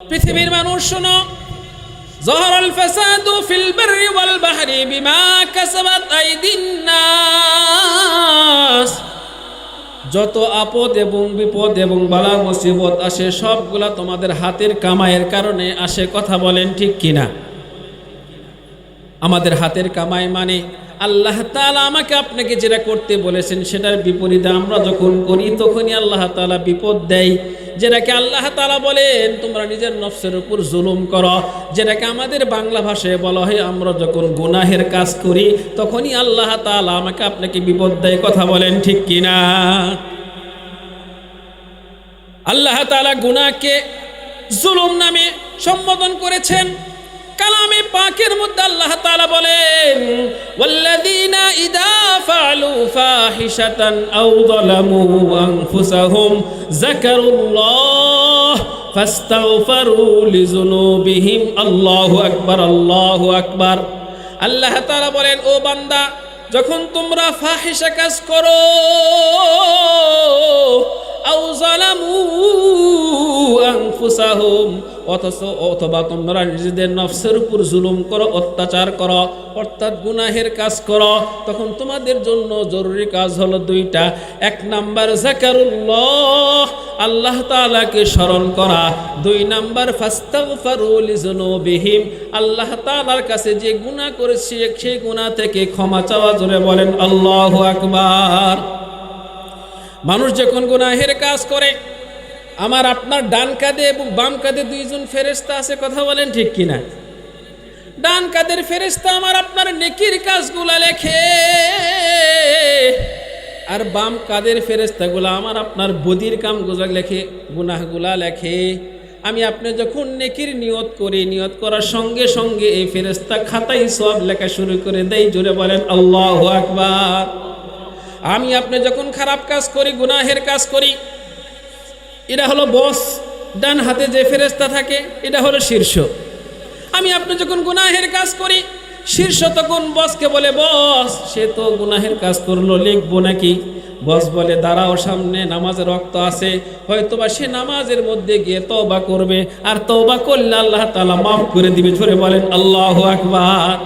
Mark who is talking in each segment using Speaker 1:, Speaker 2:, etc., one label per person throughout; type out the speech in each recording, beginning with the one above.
Speaker 1: পৃথিবীর মানুষ শোনো, যহরাল ফাসাদু ফিল বাররি ওয়াল বাহরি বিমা কাসাবাত আইদিন নাস। যত আপদ এবং বিপদ এবং বালা মুসিবত আসে সবগুলা তোমাদের হাতের কামাইয়ের কারণে আসে। কথা বলেন ঠিক কিনা? আমাদের হাতের কামাই মানে আল্লাহ তাআলা আমাকে আপনাকে যেটা করতে বলেছেন সেটার বিপরীতে আমরা যখন করি তখনই আল্লাহ তাআলা বিপদ দেয়। যেটাকে আল্লাহ তাআলা বলেন তোমরা নিজের নফসের উপর জুলুম করো, যেটাকে আমাদের বাংলা ভাষায় বলা হয় আমরা যখন গুনাহের কাজ করি তখনই আল্লাহ তাআলা আমাকে আপনাকে বিপদ দেয়। কথা বলেন ঠিক কিনা? আল্লাহ তাআলা গুনাহকে জুলুম নামে সম্বোধন করেছেন। কালামে পাকের মধ্যে আল্লাহ তাআলা বলেন, ওয়াল্লাযীনা ইযা ফাআলু ফাহিশাতান আও যালামু আনফুসাহুম যাকারুল্লাহ ফাস্তাগফারু লিযুনুবিহিম। আল্লাহু আকবার, আল্লাহু আকবার। আল্লাহ তাআলা বলেন, ও বান্দা, যখন তোমরা ফাহিশা কাজ করো, আও যালামু আনফুসাহুম, অথবা তোমরা নিজেদের নফসের উপর জুলুম করো, অত্যাচার করো, অর্থাৎ গুনাহের কাজ করো, তখন তোমাদের জন্য জরুরি কাজ হলো দুইটা। এক নাম্বার যাকারুল্লাহ, আল্লাহ তাআলাকে স্মরণ করা। দুই নাম্বার ফাস্তাগফারু লিযুনুবিহিম, আল্লাহ তাআলার কাছে যে গুনাহ করেছে সেই গুনাহ থেকে ক্ষমা চাওয়া। জোরে বলেন আল্লাহু আকবার। মানুষ যখন গুনাহের কাজ করে, আমার আপনার ডান কাঁধে এবং বাম কাঁধে দুইজন ফেরেশতা আছে। কথা বলেন ঠিক কিনা? ডান কাঁধের ফেরেশতা আমার আপনার নেকির কাজগুলা লেখে, আর বাম কাঁধের ফেরেশতাগুলা আমার আপনার বদির কামগুলা লেখে, গুনাহগুলা লেখে। আমি আপনি যখন নেকির নিয়ত করি, নিয়ত করার সঙ্গে সঙ্গে এই ফেরেশতা খাতায় সওয়াব লেখা শুরু করে দেয়। জোরে বলেন আল্লাহু আকবার। আমি আপনি যখন খারাপ কাজ করি, গুনাহের কাজ করি, এটা হলো বস, ডান হাতে যে ফেরেশতা থাকে এটা হলো শীর্ষ। আমি আপনি যখন গুনাহের কাজ করি, শীর্ষ তখন বসকে বলে, বস সে তো গুনাহের কাজ করলো, লিখবো নাকি? বস বলে, দাঁড়াও, সামনে নামাজের ওয়াক্ত আছে, হয়তোবা সে নামাজের মধ্যে গিয়ে তওবা করবে, আর তওবা করলে আল্লাহ তাআলা মাফ করে দিবে। জোরে বলেন আল্লাহু আকবার।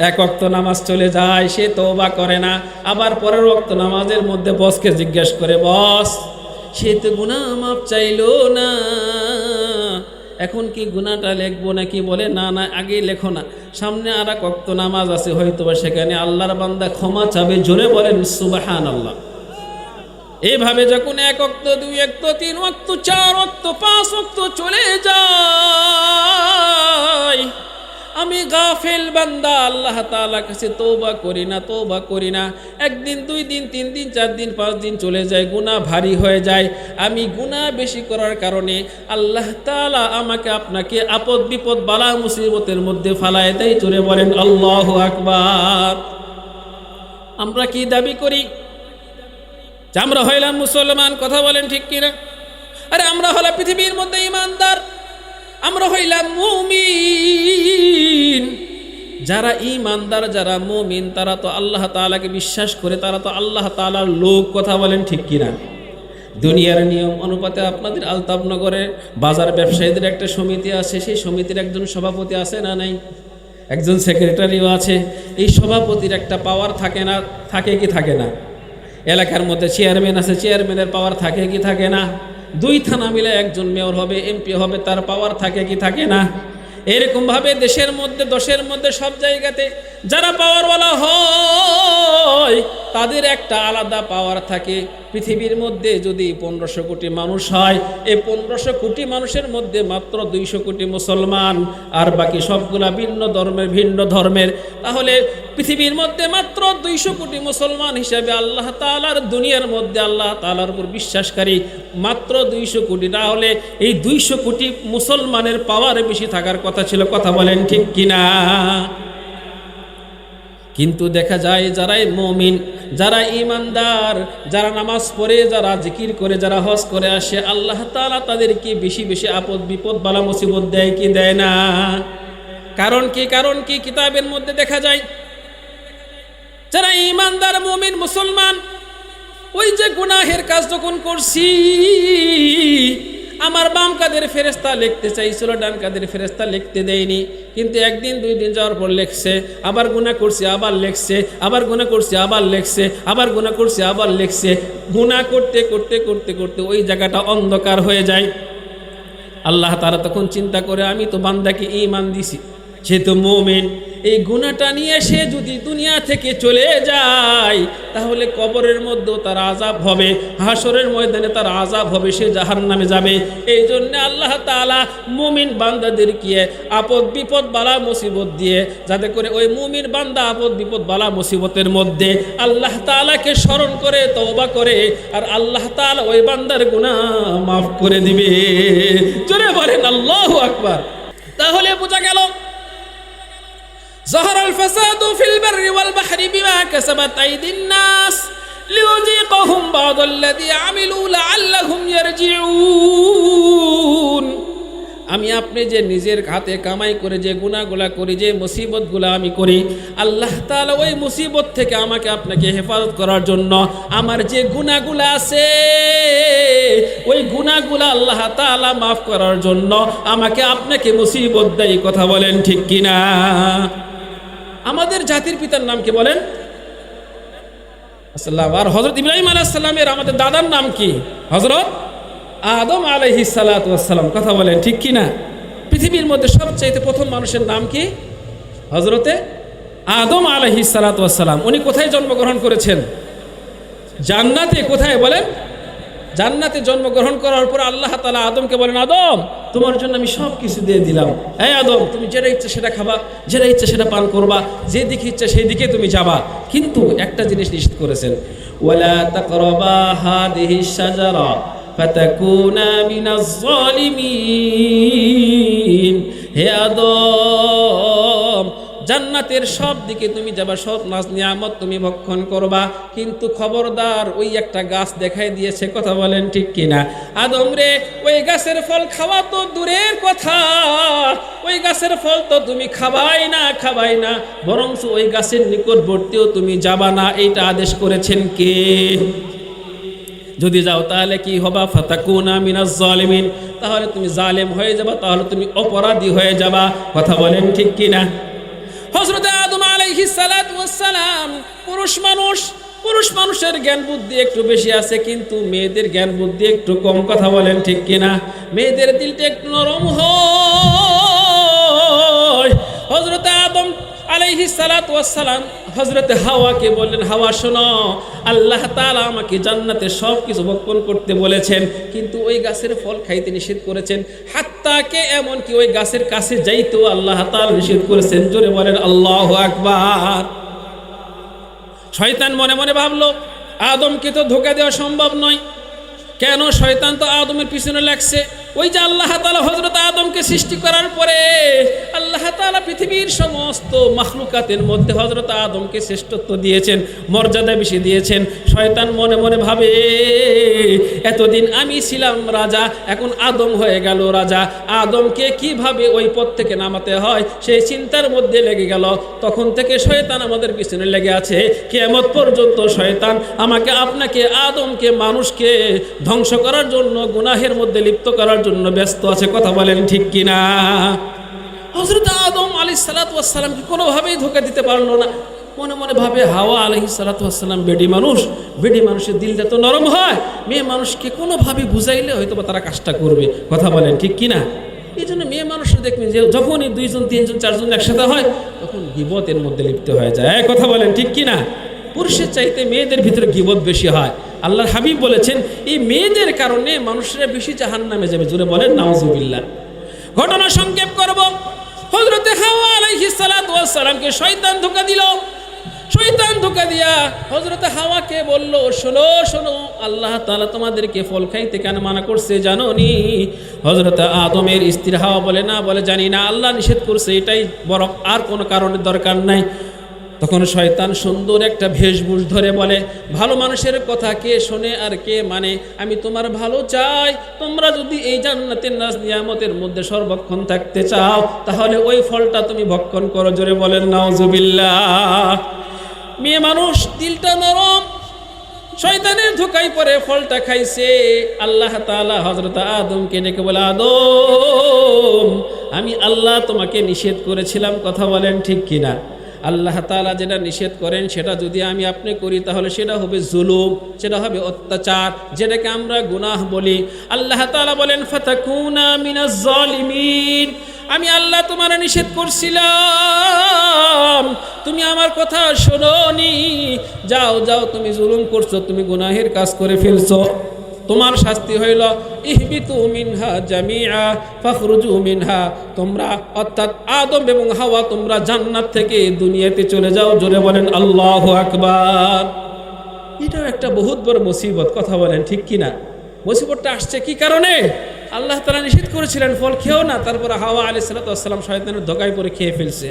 Speaker 1: এক ওয়াক্ত নামাজ চলে যায়, সে তওবা করে না, আবার পরের ওয়াক্ত নামাজের মধ্যে বসকে জিজ্ঞেস করে, বস সে তো গুনাহ মাপ চাইলো না, এখন কি গুনাহটা লিখবো নাকি? বলে, না না, আগে লেখো না, সামনে আর এক ওয়াক্ত নামাজ আছে, হয়তোবা সেখানে আল্লাহর বান্দা ক্ষমা চাবে। জোরে বলেন সুবহানাল্লাহ। এইভাবে যখন এক ওয়াক্ত, দুই ওয়াক্ত, তিন ওয়াক্ত, চার ওয়াক্ত, পাঁচ ওয়াক্ত চলে যায়, আমি গাফেল বান্দা আল্লাহ তাআলার কাছে তওবা করি না। একদিন, দুই দিন, তিন দিন, চার দিন, পাঁচ দিন চলে যায়, গুনাহ ভারী হয়ে যায়। আমি গুনাহ বেশি করার কারণে আল্লাহ তাআলা আমাকে আপনাকে আপদ বিপদ বালা মুসিবতের মধ্যে ফালায় দেয়। জোরে বলেন আল্লাহু আকবার। আমরা কি দাবি করি যে আমরা হইলাম মুসলমান? কথা বলেন ঠিক কিনা? আরে আমরা হলাম পৃথিবীর মধ্যে ঈমানদার, আমরা হইলাম মুমিন। যারা ঈমানদার, যারা মুমিন, তারা তো আল্লাহ তাআলাকে বিশ্বাস করে, তারা তো আল্লাহ তাআলার লোক। কথা বলেন ঠিক কিনা? দুনিয়ার নিয়ম অনুপাতে আপনাদের আলতাবনগরের বাজার ব্যবসায়ীদের একটা সমিতি আছে, সেই সমিতির একজন সভাপতি আছে না নাই? একজন সেক্রেটারিও আছে। এই সভাপতির একটা পাওয়ার থাকে না? থাকে কি থাকে না? এলাকার মধ্যে চেয়ারম্যান আছে, চেয়ারম্যানের পাওয়ার থাকে কি থাকে না? দুই থানা মিলে একজন মেয়র হবে, এমপি হবে, তার পাওয়ার থাকে কি থাকে না? এরকম ভাবে দেশের মধ্যে, দশের মধ্যে, সব জায়গাতে যারা পাওয়ারওয়ালা হয় তাদের একটা আলাদা পাওয়ার থাকে। পৃথিবীর মধ্যে যদি 1500 কোটি মানুষ হয়, এই 1500 কোটি মানুষের মধ্যে মাত্র 200 কোটি মুসলমান, আর বাকি সবগুলা ভিন্ন ধর্মের, তাহলে পৃথিবীর মধ্যে মাত্র 200 কোটি মুসলমান হিসাবে আল্লাহ তাআলার দুনিয়ার মধ্যে আল্লাহ তাআলার উপর বিশ্বাসকারী মাত্র 200 কোটি। না হলে এই 200 কোটি মুসলমানের পাওয়ার বেশি থাকার কথা ছিল। কথা বলেন ঠিক কিনা? কিন্তু দেখা যায় যারাই মুমিন, যারা ঈমানদার, যারা নামাজ পড়ে, যারা জিকির করে, যারা হজ করে আসে, আল্লাহ তাআলা তাদেরকে বেশি বেশি আপদ বিপদ বালা মুসিবত দেয় কি দেয় না? কারণ কি? কিতাবের মধ্যে দেখা যায় যারা ঈমানদার, মুমিন, মুসলমান, ওই যে গুনাহের কাজ যখন করছি আমার বাম কাদের ফেরেশতা লিখতে চাইছিল, ডান কাদের ফেরেশতা লিখতে দেয়নি। কিন্তু একদিন দুই দিন যাওয়ার পর লিখছে, আবার গুনাহ করছে আবার লিখছে, আবার গুনাহ করছে আবার লিখছে, আবার গুনাহ করছে আবার লিখছে। গুনাহ করতে করতে করতে করতে ওই জায়গাটা অন্ধকার হয়ে যায়। আল্লাহ তাআলা তখন চিন্তা করে, আমি তো বান্দাকে ঈমান দিছি, সে তো মুমিন, এই গুনাহটা নিয়ে সে যদি দুনিয়া থেকে চলে যায় তাহলে কবরের মধ্যেও তার আযাব হবে, হাসরের ময়দানে তার আযাব হবে, সে জাহান্নামে যাবে। এই জন্য আল্লাহ তাআলা মুমিন বান্দাদেরকে আপদ বিপদ বালা মুসিবত দিয়ে, যাতে করে ওই মুমিন বান্দা আপদ বিপদ বালা মুসিবতের মধ্যে আল্লাহ তাআলাকে স্মরণ করে তওবা করে, আর আল্লাহ তাআলা ওই বান্দার গুনাহ মাফ করে দিবে। জোরে বলেন আল্লাহু আকবার। তাহলে বোঝা গেল, ظهر الفساد في البر والبحر بما كسبت أيدي الناس ليذيقهم بعض الذي عملوا لعلهم يرجعون। আমি আপনি যে নিজের হাতে কামাই করে যে গুনাহগুলা করি, যে মুসিবতগুলা আমি করি, আল্লাহ তাআলা ওই মুসিবত থেকে আমাকে আপনাকে হেফাজত করার জন্য আমার যে গুনাহগুলা আছে ওই গুনাহগুলা আল্লাহ তাআলা মাফ করার জন্য আমাকে আপনাকে মুসিবত দেয়। কথা বলেন ঠিক কিনা? আমাদের জাতির পিতার নাম কি বলেন? আসসালাম। আর হযরত ইব্রাহিম আলাইহিস সালামের আমাদের দাদার নাম কি? হযরত আদম আলাইহিস সালাতু ওয়াস সালাম। কথা বলেন ঠিক কিনা? পৃথিবীর মধ্যে সবচেয়ে প্রথম মানুষের নাম কি? হযরতে আদম আলাইহিস সালাতু ওয়াস সালাম। উনি কোথায় জন্মগ্রহণ করেছেন? জান্নাতে। কোথায় বলেন? জান্নাতে জন্মগ্রহণ করার পর আল্লাহ তাআলা আদমকে বলেন, আদম তোমার জন্য আমি সব কিছু দিয়ে দিলাম, এই আদম তুমি যেটা ইচ্ছা সেটা খাবা, যেটা ইচ্ছা সেটা পান করবা, যে দিকে ইচ্ছা সেই দিকে তুমি যাবা, কিন্তু একটা জিনিস নিষেধ করেছেন, ওয়ালা তাকরাবা হাদিহিশ শাজারা ফাতাকুনা মিনাজ জালিমিন। হে আদম, জান্নাতের সব দিকে তুমি যাবা, সব নাজ নিয়ামত তুমি ভক্ষণ করবা, কিন্তু খবরদার ওই একটা গাছ দেখাই দিয়েছে। কথা বলেন ঠিক কিনা? আদম রে, ওই গাছের ফল খাওয়া তো দূরের কথা, ওই গাছের ফল তো তুমি খাবাই না, বরং ওই গাছের নিকটবর্তীও তুমি যাবা না। এইটা আদেশ করেছেন কে? যদি যাও তাহলে কি হবা? ফাতাকুনা মিনাজ জালিমিন, তাহলে তুমি জালেম হয়ে যাবা, তাহলে তুমি অপরাধী হয়ে যাবা। কথা বলেন ঠিক কিনা? হযরত আদম আলাইহিস সালাতু ওয়াস সালাম পুরুষ মানুষের জ্ঞান বুদ্ধি একটু বেশি আছে, কিন্তু মেয়েদের জ্ঞান বুদ্ধি একটু কম। কথা বলেন ঠিক কিনা? মেয়েদের দিলটা একটু নরম হয়। হযরত আদম আলাইহিস সালাতু ওয়াস সালাম হযরত হাওয়াকে বললেন, হাওয়া শোনো, আল্লাহ তাআলা আমাকে জান্নাতে সব কিছু ভক্ষণ করতে বলেছেন, কিন্তু ওই গাছের ফল খাইতে নিষেধ করেছেন। হাত্তাকে এমনকি ওই গাছের কাছে যাইতেও আল্লাহ তাআলা নিষেধ করেছেন। জোরে বলেন আল্লাহু আকবার। শয়তান মনে মনে ভাবলো, আদমকে তো ধোঁকা দেওয়া সম্ভব নয়, কেন? শয়তান তো আদমের পিছনে লাগছে। ওই যে আল্লাহ তাআলা হযরত আদমকে সৃষ্টি করার পরে আল্লাহ তাআলা পৃথিবীর সমস্ত মাখলুকাতের মধ্যে হযরত আদমকে শ্রেষ্ঠত্ব দিয়েছেন, মর্যাদা বেশি দিয়েছেন। শয়তান মনে মনে ভাবে, এতদিন আমি ছিলাম রাজা, এখন আদম হয়ে গেল রাজা, আদমকে কিভাবে ওই পদ থেকে নামাতে হয় সেই চিন্তার মধ্যে লেগে গেল। তখন থেকে শয়তান আমাদের পিছনে লেগে আছে, কিয়ামত পর্যন্ত শয়তান আমাকে আপনাকে আদমকে মানুষকে ধ্বংস করার জন্য, গুনাহের মধ্যে লিপ্ত করার জন্য ব্যস্ত আছে। কথা বলেন ঠিক কিনা? হযরত আদম আলাইহিস সালাতু ওয়াস সালামকে কোনোভাবেই ধোঁকা দিতে পারলো না। মনে মনে ভাবে, হাওয়া আলাইহিস সালাতু ওয়াস সালাম বেডি মানুষের দিলটা তো নরম হয়, মেয়ে মানুষকে কোনোভাবে বুঝাইলে হয়তো বা তারা কাজটা করবে। কথা বলেন ঠিক কিনা? এই জন্য মেয়ে মানুষরা দেখবেন যে যখনই 2 জন 3 জন 4 জন একসাথে হয় তখন গীবতের মধ্যে লিপ্ত হয়ে যায়। কথা বলেন ঠিক কিনা? পুরুষের চাইতে মেয়েদের ভিতরে গীবত বেশি হয়। আল্লাহর হাবিব বলেছেন, এই মেয়েদের কারণে মানুষরা বেশি জাহান্নামে যাবে। জোরে বলেন নাউজুবিল্লাহ। ঘটনা সংক্ষেপ করব। হযরত হাওয়া আলাইহিস সালাতু ওয়াস সালামকে শয়তান ধোঁকা দিল। শয়তান ধোঁকা দিয়া হযরত হাওয়াকে বলল, শোনো, আল্লাহ তাআলা তোমাদেরকে ফল খাইতে কেন মানা করছে জানো নি? হযরত আদমের স্ত্রী হাওয়া বলে, না, বলে জানি না, আল্লাহ নিষেধ করছে, এটাই বরং, আর কোনো কারণের দরকার নাই। তখন শয়তান সুন্দর একটা বেশভূষ ধরে বলে, ভালো মানুষের কথা কে শোনে আর কে মানে? আমি তোমার ভালো চাই। তোমরা যদি এই জান্নাতের নাজ নিয়ামতের মধ্যে সর্বক্ষণ থাকতে চাও তাহলে ওই ফলটা তুমি ভক্ষণ করো। জোরে বলেন নাউজুবিল্লাহ। মেয়ে মানুষ দিলটা নরম, শয়তানের ধোঁকায় পড়ে ফলটা খাইছে। আল্লাহ তাআলা হযরত আদমকে ডেকে বলে, আদম, আমি আল্লাহ তোমাকে নিষেধ করেছিলাম, কথা বলেন ঠিক কিনা? আল্লাহ তাআলা যেটা নিষেধ করেন সেটা যদি আমি আপনি করি তাহলে সেটা হবে জুলুম, সেটা হবে অত্যাচার, যেটাকে আমরা গুনাহ বলি। আল্লাহ তাআলা বলেন, ফাতাকুনা মিনাজ জালিমিন, আমি আল্লাহ তোমার নিষেধ করছিলাম, তুমি আমার কথা শোনোনি, যাও যাও, তুমি জুলুম করছো, তুমি গুনাহের কাজ করে ফেলছো, তোমার শাস্তি হইল ইহবিতু মিনহা জামিআ ফাখরুজু মিনহা, তোমরা অর্থাৎ আদম এবং হাওয়া তোমরা জান্নাত থেকে দুনিয়াতে চলে যাও। জোরে বলেন আল্লাহু আকবার। এটাও একটা বহুত বড় মুসিবত, কথা বলেন ঠিক কিনা? মুসিবতটা আসছে কি কারণে? আল্লাহ তাআলা নিষেধ করেছিলেন ফল খেও না, তারপরে হাওয়া আলাইহিস সালাম শয়তানের ধোঁকায় পড়ে খেয়ে ফেলছে।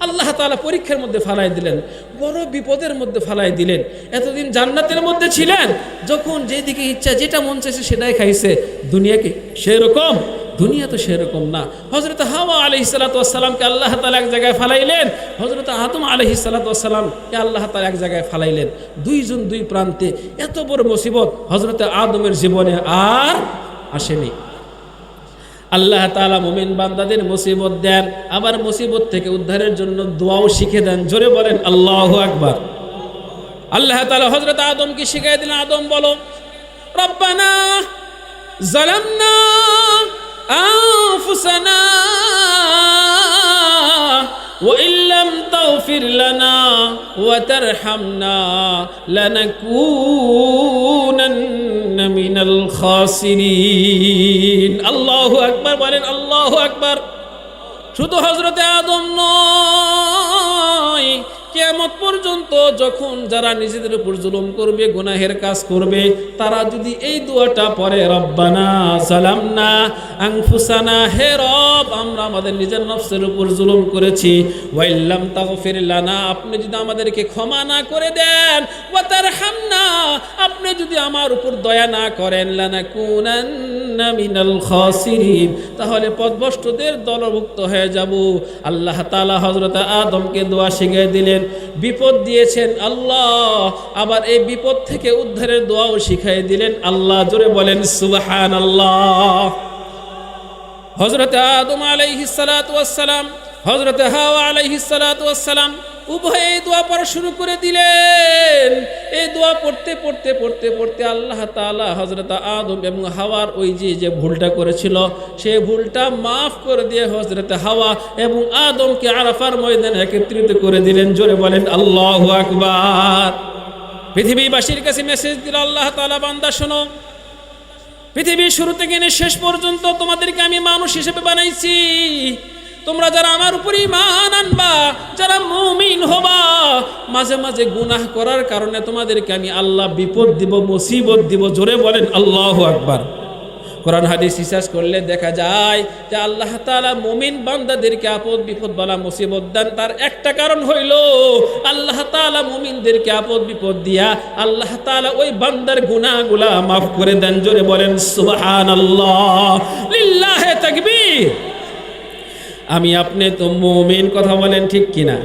Speaker 1: আল্লাহ তাআলা পরীক্ষার মধ্যে ফালাই দিলেন, বড় বিপদের মধ্যে ফালাই দিলেন। এতদিন জান্নাতের মধ্যে ছিলেন, যখন যেদিকে ইচ্ছা যেটা মন চাইছে সেটাই খাইছে। দুনিয়া কি সেরকম? দুনিয়া তো সেরকম না। হযরত হাওয়া আলাইহিস সালামকে আল্লাহ তাআলা এক জায়গায় ফালাইলেন, হযরত আদম আলাইহিস সালামকে আল্লাহ তাআলা এক জায়গায় ফালাইলেন। দুইজন দুই প্রান্তে। এত বড় মুসিবত হযরত আদমের জীবনে আর আসেনি। আল্লাহ তাআলা মুমিন বান্দাদের মুসিবত দেন, আবার মুসিবত থেকে উদ্ধারের জন্য দোয়াও শিখে দেন। জোরে বলেন আল্লাহু আকবার। আল্লাহ তাআলা হযরত আদমকে শিখিয়ে দিলেন, আদম বলো, রব্বানা যালামনা আনফুসানা ওয়া ইল্লাম তাগফির লানা ওয়া তারহামনা লানাকুনান্না মিনাল খাসিরিন। আল্লাহু আকবার বলেন, আল্লাহু আকবার। শুধু হযরতে আদম নয়, কিয়ামত পর্যন্ত যখন যারা নিজেদের উপর জুলুম করবে, গুনাহের কাজ করবে, তারা যদি এই দোয়াটা পড়ে, রব্বানা যালামনা আনফুসানা, হে রব আমরা আমাদের নিজের নফসের উপর জুলুম করেছি, ওয়া ইল্লাম তাগফির লানা, আপনি যদি আমাদেরকে ক্ষমা না করে দেন, ওয়া তারহামনা, আপনি যদি আমার উপর দয়া না করেন, লানাকুনান্না মিনাল খাসিরিন, তাহলে পথভ্রষ্টদের দলভুক্ত হয়ে যাব। আল্লাহ তাআলা হযরত আদমকে দোয়া শিখিয়ে দিলেন, বিপদ দিয়েছেন আল্লাহ, আবার এই বিপদ থেকে উদ্ধারের দোয়াও শিখাই দিলেন আল্লাহ। জোরে বলেন সুবহানাল্লাহ। হযরত আদম আলাইহিস সালাতু ওয়াস সালাম, হযরত হাওয়া আলাইহিস সালাতু ওয়াস সালাম উভয়ে এই দোয়া পড়া শুরু করে দিলেন। এই দোয়া পড়তে পড়তে পড়তে পড়তে আল্লাহ তাআলা হযরত আদম এবং হাওয়ার ওই যে ভুলটা করেছিল সেই ভুলটা মাফ করে দিয়ে হযরত হাওয়া এবং আদমকে আরাফার ময়দানে একত্রিত করে দিলেন। জোরে বলেন আল্লাহু আকবার। পৃথিবীবাসীর কাছে মেসেজ দিল আল্লাহ তাআলা, বান্দা শোনো, পৃথিবীর শুরু থেকে শেষ পর্যন্ত তোমাদেরকে আমি মানুষ হিসেবে বানাইছি। তোমরা যারা আমার উপর ঈমান আনবা, যারা মুমিন হবা, মাঝে মাঝে গুনাহ করার কারণে তোমাদেরকে আমি আল্লাহ বিপদ দিব, মুসিবত দিব। জোরে বলেন আল্লাহু আকবার। কোরআন হাদিস রিসার্চ করলে দেখা যায় যে আল্লাহ তাআলা মুমিন বান্দাদেরকে আপদ বিপদ বলা মুসিবত দেন, তার একটা কারণ হইল আল্লাহ তাআলা মুমিনদেরকে আপদ বিপদ দিয়া আল্লাহ তাআলা ওই বান্দার গুনাহগুলা মাফ করে দেন। জোরে বলেন সুবহানাল্লাহ, লিল্লাহি তাকবীর। আমি আপনি তো মুমিন, কথা বলেন ঠিক কিনা?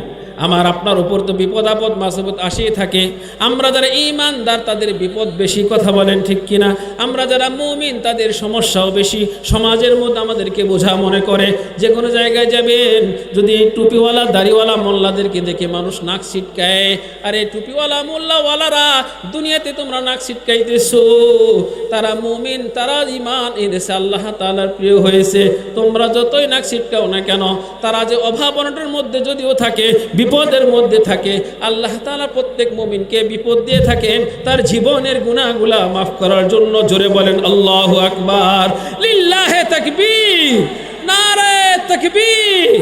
Speaker 1: আমার আপনার উপর তো বিপদ আপদ মুসিবত আসেই থাকে। আমরা যারা ঈমানদার তাদের বিপদ বেশি, কথা বলেন ঠিক কিনা? আমরা যারা মুমিন তাদের সমস্যাও বেশি। সমাজের মধ্যে আমাদেরকে বোঝা মনে করে, যে কোনো জায়গায় যাবেন যদি টুপিওয়ালা দাড়িওয়ালা মোল্লাদেরকে দেখে মানুষ নাক ছিটকায়, আরে টুপিওয়ালা মোল্লাওয়ালারা দুনিয়াতে তোমরা নাক ছিটকাইতেছো, তারা মুমিন, তারা ঈমান এনেছে, আল্লাহ তাআলার প্রিয় হয়েছে। তোমরা যতই নাক ছিটকাও না কেন, তারা যে অভাব অনটনের মধ্যে যদিও থাকে, বিপদের মধ্যে থাকে, আল্লাহ তাআলা প্রত্যেক মুমিনকে বিপদ দিয়ে থাকেন তার জীবনের গুনাহগুলা মাফ করার জন্য। জোরে বলেন আল্লাহু আকবার, লিল্লাহি তাকবীর, নারে তাকবীর।